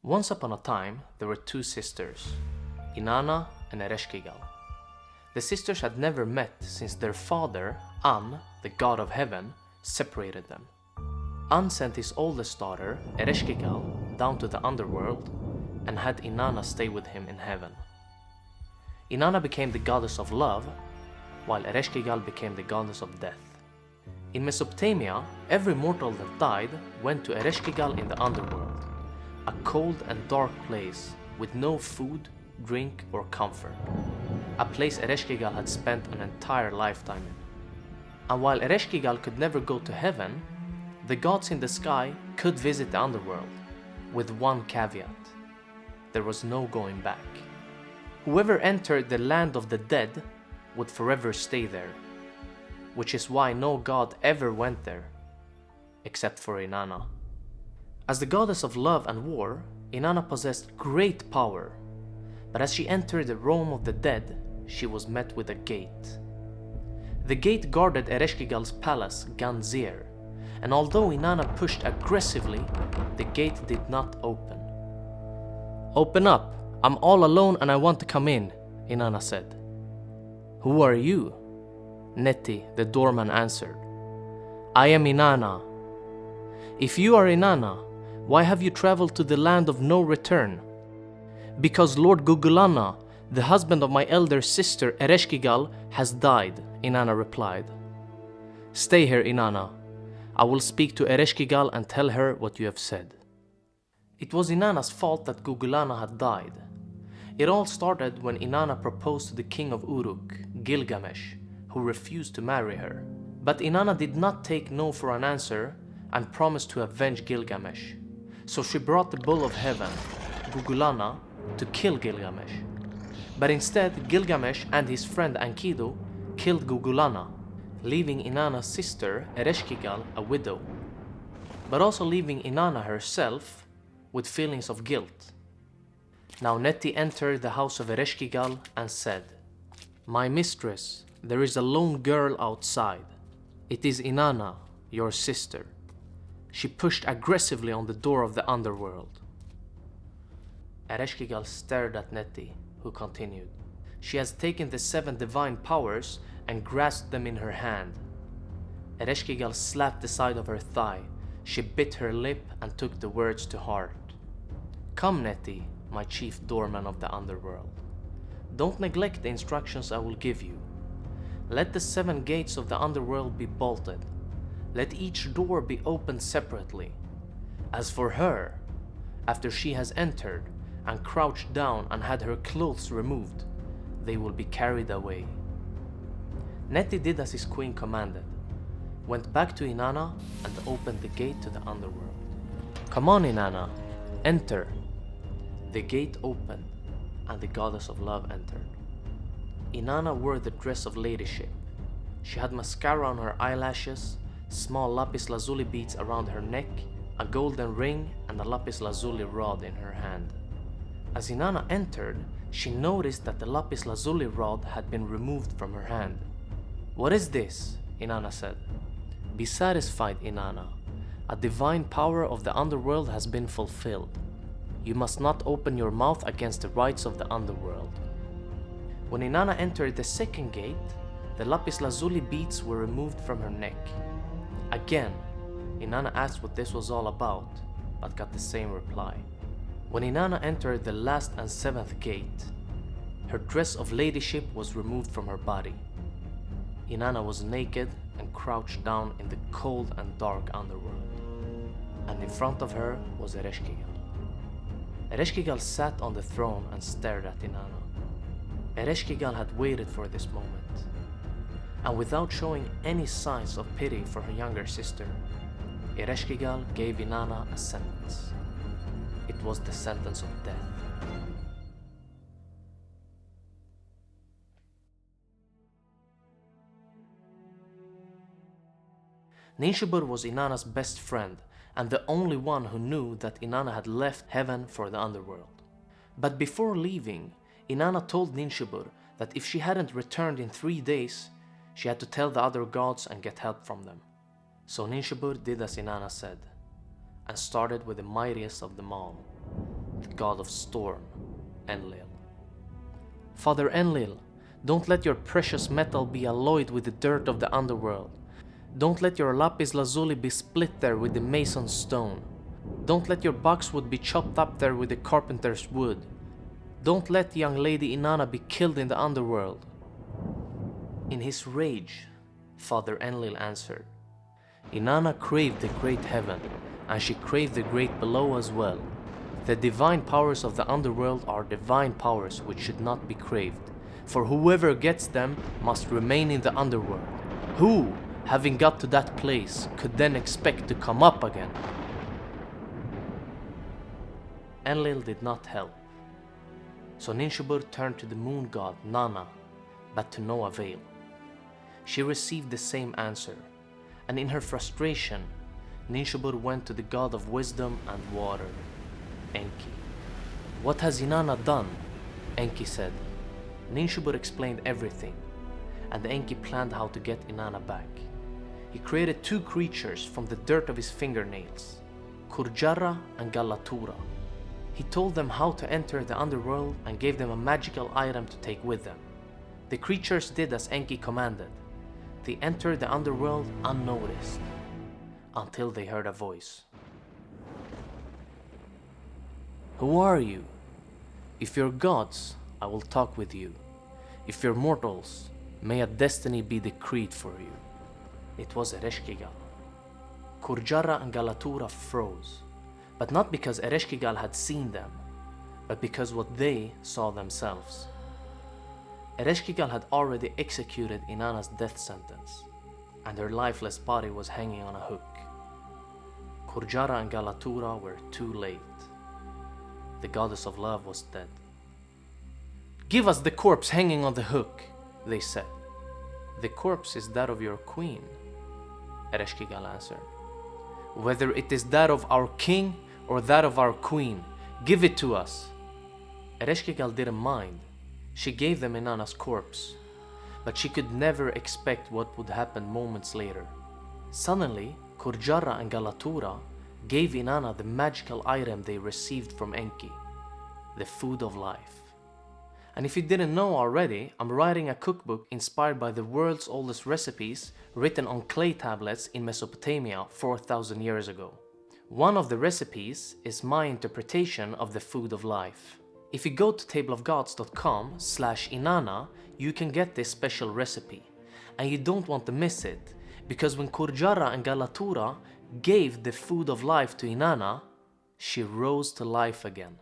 Once upon a time, there were two sisters, Inanna and Ereshkigal. The sisters had never met since their father, An, the god of heaven, separated them. An sent his oldest daughter, Ereshkigal, down to the underworld and had Inanna stay with him in heaven. Inanna became the goddess of love, while Ereshkigal became the goddess of death. In Mesopotamia, every mortal that died went to Ereshkigal in the underworld, a cold and dark place with no food, drink or comfort, a place Ereshkigal had spent an entire lifetime in. And while Ereshkigal could never go to heaven, the gods in the sky could visit the underworld, with one caveat: there was no going back. Whoever entered the land of the dead would forever stay there, which is why no god ever went there, except for Inanna. As the goddess of love and war, Inanna possessed great power, but as she entered the realm of the dead, she was met with a gate. The gate guarded Ereshkigal's palace, Ganzir, and although Inanna pushed aggressively, the gate did not open. "Open up! I'm all alone and I want to come in," Inanna said. "Who are you?" Neti, the doorman, answered. "I am Inanna." "If you are Inanna, why have you traveled to the land of no return?" "Because Lord Gugulana, the husband of my elder sister Ereshkigal, has died," Inanna replied. "Stay here, Inanna. I will speak to Ereshkigal and tell her what you have said." It was Inanna's fault that Gugulana had died. It all started when Inanna proposed to the king of Uruk, Gilgamesh, who refused to marry her. But Inanna did not take no for an answer and promised to avenge Gilgamesh. So she brought the bull of heaven, Gugulana, to kill Gilgamesh. But instead, Gilgamesh and his friend Enkidu killed Gugulana, leaving Inanna's sister Ereshkigal a widow, but also leaving Inanna herself with feelings of guilt. Now Neti entered the house of Ereshkigal and said, "My mistress, there is a lone girl outside. It is Inanna, your sister." She pushed aggressively on the door of the underworld. Ereshkigal stared at Neti, who continued, "She has taken the 7 divine powers and grasped them in her hand." Ereshkigal slapped the side of her thigh. She bit her lip and took the words to heart. "Come, Neti, my chief doorman of the underworld. Don't neglect the instructions I will give you. Let the 7 gates of the underworld be bolted. Let each door be opened separately. As for her, after she has entered and crouched down and had her clothes removed, they will be carried away." Neti did as his queen commanded, went back to Inanna and opened the gate to the underworld. "Come on, Inanna, enter." The gate opened and the goddess of love entered. Inanna wore the dress of ladyship. She had mascara on her eyelashes, small lapis lazuli beads around her neck, a golden ring and a lapis lazuli rod in her hand. As Inanna entered, she noticed that the lapis lazuli rod had been removed from her hand. "What is this?" Inanna said. "Be satisfied, Inanna. A divine power of the underworld has been fulfilled. You must not open your mouth against the rights of the underworld." When Inanna entered the second gate, the lapis lazuli beads were removed from her neck. Again, Inanna asked what this was all about, but got the same reply. When Inanna entered the last and 7th gate, her dress of ladyship was removed from her body. Inanna was naked and crouched down in the cold and dark underworld, and in front of her was Ereshkigal. Ereshkigal sat on the throne and stared at Inanna. Ereshkigal had waited for this moment, and without showing any signs of pity for her younger sister, Ereshkigal gave Inanna a sentence. It was the sentence of death. Ninshubur was Inanna's best friend and the only one who knew that Inanna had left heaven for the underworld. But before leaving, Inanna told Ninshubur that if she hadn't returned in 3 days, she had to tell the other gods and get help from them. So Ninshubur did as Inanna said, and started with the mightiest of them all, the god of storm, Enlil. Father Enlil, don't let your precious metal be alloyed with the dirt of the underworld. Don't let your lapis lazuli be split there with the mason's stone. Don't let your boxwood be chopped up there with the carpenter's wood. Don't let young lady Inanna be killed in the underworld. In his rage, Father Enlil answered, Inanna craved the great heaven, and she craved the great below as well. The divine powers of the underworld are divine powers which should not be craved, for whoever gets them must remain in the underworld. Who, having got to that place, could then expect to come up again? Enlil did not help. So Ninshubur turned to the moon god Nanna, but to no avail. She received the same answer, and in her frustration, Ninshubur went to the god of wisdom and water, Enki. What has Inanna done? Enki said. Ninshubur explained everything, and Enki planned how to get Inanna back. He created two creatures from the dirt of his fingernails, Kurjara and Galatura. He told them how to enter the underworld and gave them a magical item to take with them. The creatures did as Enki commanded. They entered the underworld unnoticed, until they heard a voice. Who are you? If you're gods, I will talk with you. If you're mortals, may a destiny be decreed for you. It was Ereshkigal. Kurjara and Galatura froze, but not because Ereshkigal had seen them, but because what they saw themselves. Ereshkigal had already executed Inanna's death sentence, and her lifeless body was hanging on a hook. Kurjara and Galatura were too late. The goddess of love was dead. Give us the corpse hanging on the hook, they said. The corpse is that of your queen, Ereshkigal answered. Whether it is that of our king or that of our queen, give it to us. Ereshkigal didn't mind. She gave them Inanna's corpse, but she could never expect what would happen moments later. Suddenly, Kurjara and Galatura gave Inanna the magical item they received from Enki, the food of life. And if you didn't know already, I'm writing a cookbook inspired by the world's oldest recipes written on clay tablets in Mesopotamia 4,000 years ago. One of the recipes is my interpretation of the food of life. If you go to tableofgods.com/Inanna, you can get this special recipe, and you don't want to miss it, because when Kurjara and Galatura gave the food of life to Inanna, she rose to life again.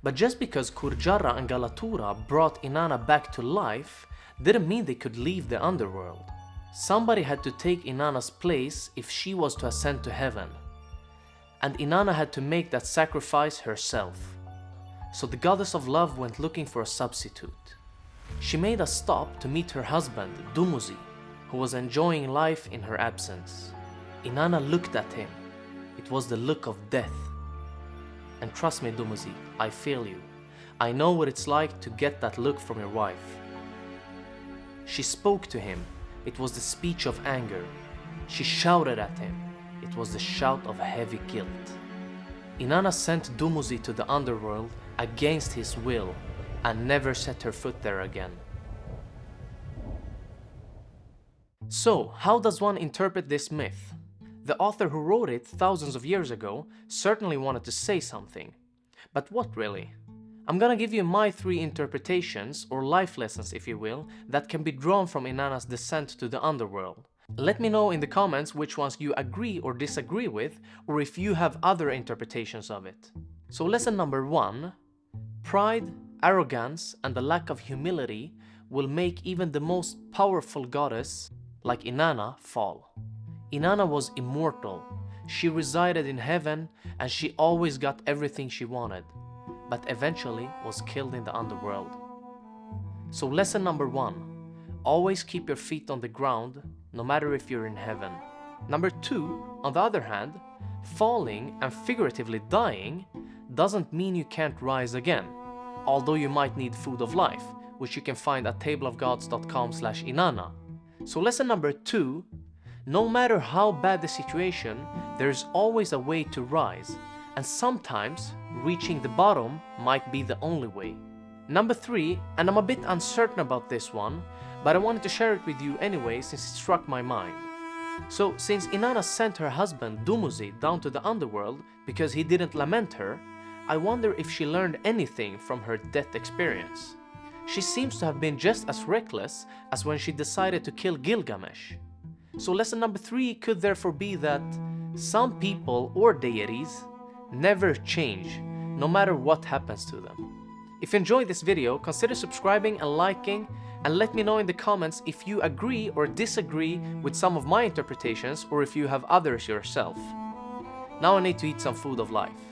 But just because Kurjara and Galatura brought Inanna back to life didn't mean they could leave the underworld. Somebody had to take Inanna's place if she was to ascend to heaven, and Inanna had to make that sacrifice herself. So the goddess of love went looking for a substitute. She made a stop to meet her husband, Dumuzi, who was enjoying life in her absence. Inanna looked at him. It was the look of death. And trust me, Dumuzi, I feel you. I know what it's like to get that look from your wife. She spoke to him. It was the speech of anger. She shouted at him. It was the shout of heavy guilt. Inanna sent Dumuzi to the underworld against his will and never set her foot there again. So, how does one interpret this myth? The author who wrote it thousands of years ago certainly wanted to say something. But what really? I'm gonna give you my 3 interpretations, or life lessons if you will, that can be drawn from Inanna's descent to the underworld. Let me know in the comments which ones you agree or disagree with, or if you have other interpretations of it. So lesson number 1. Pride, arrogance, and a lack of humility will make even the most powerful goddess, like Inanna, fall. Inanna was immortal. She resided in heaven, and she always got everything she wanted, but eventually was killed in the underworld. So lesson number 1. Always keep your feet on the ground, no matter if you're in heaven. Number 2, on the other hand, falling and figuratively dying doesn't mean you can't rise again, although you might need food of life, which you can find at tableofgods.com/Inanna. So lesson number 2, no matter how bad the situation, there's always a way to rise, and sometimes reaching the bottom might be the only way. Number 3, and I'm a bit uncertain about this one, but I wanted to share it with you anyway since it struck my mind. So, since Inanna sent her husband Dumuzi down to the underworld because he didn't lament her, I wonder if she learned anything from her death experience. She seems to have been just as reckless as when she decided to kill Gilgamesh. So lesson number 3 could therefore be that some people or deities never change, no matter what happens to them. If you enjoyed this video, consider subscribing and liking, and let me know in the comments if you agree or disagree with some of my interpretations or if you have others yourself. Now I need to eat some food of life.